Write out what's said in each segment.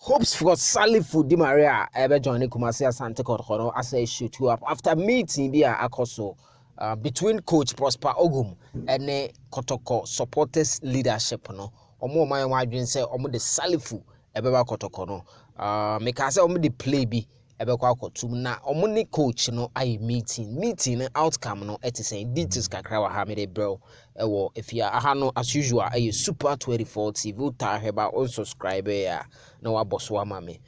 Hopes for Salifu Di Maria ever joining Kumasi Asante Kotoko as a shoot up after meeting via Akoso between Coach Prosper Ogum and Kotoko supporters leadership no. Omo my wadwin say omo de Salifu ebeba Kotoko no. Make say omo de play bi ebekwa akotum na omo ne coach no ayi meeting outcome no eti say details kakra wa ha me de bro ewo efia aha no as usual ayi super 24 TV uta heba unsubscribe ya na wa boss wa mame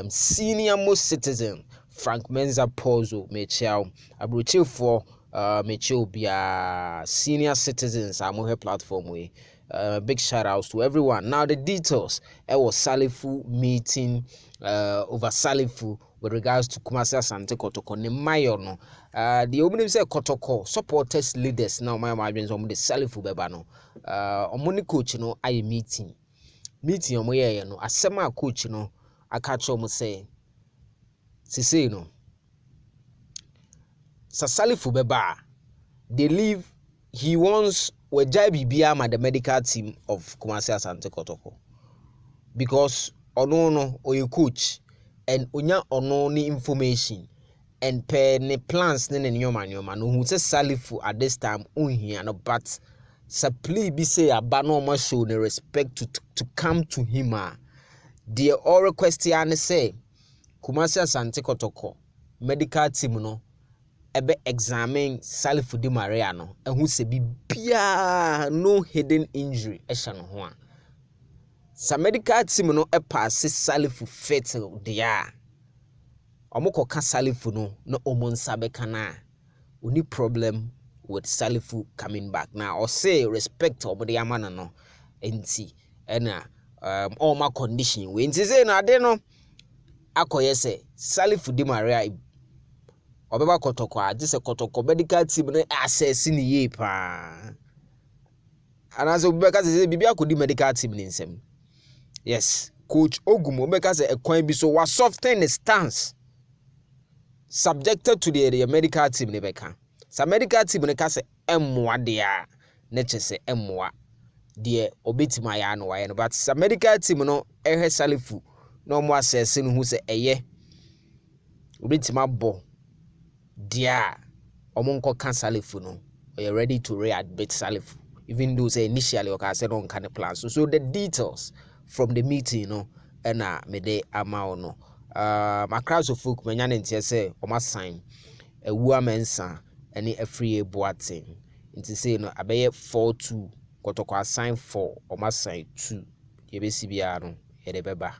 senior most citizen Frank Menza Pozo mechiao abrochefo mechio bia senior citizens amohe platform we big shout outs to everyone. Now the details was Salifu meeting over Salifu with regards to Kumasi Asante Kotoko ne mayo no the omunim say Kotoko supporters leaders now my margins on the Salifu beba no omuni coach no aye meeting omo ye no asema coach no aka cho mo say sisi no sa Salifu beba they leave he wants Wejai Bibiama the medical team of Kumasi Asante Kotoko because ono or your coach and unya ono ni information and per ne plans ne nyoma no who say Salifu at this time unhi no but sa plea be say abano ma show the respect to come to him the all request ya ne say Kumasi Asante Kotoko medical team no ebe examine Salifu Di Maria no ehu se bibia no hidden injury ehya no ho a sa medical team no pass Salifu fatal dia omoko ka Salifu no omonsa beka na oni problem with Salifu coming back now or say respect obodi amana no enti ena all my condition we enti say na ade no akoye se Salifu Di Maria Obeba Kotoko just a Kotoko medical team no assess ni ye pa. And as Obeka say bibia could medical team ni nsem. Yes, coach Ogum Obeka say a coin be so was soften the stance subjected to the medical team ne beka. Sa medical team ne ka say emmoa dia na che say emmoa de obetima ya no wa no but sa medical team no ehwe Salifu no mo assess no hu say eye obetima bo dia omonko kan Salifu no are ready to readmit Salifu even though say initially okay said on kind of plan so the details from the meeting no na me de amao no my crowds of folk menya ntia say o ma sign ewu amensa ene afrie boating nti say no abeye 4-2 Kotoko assign 4 o ma sign 2 ye be sibia no ye de beba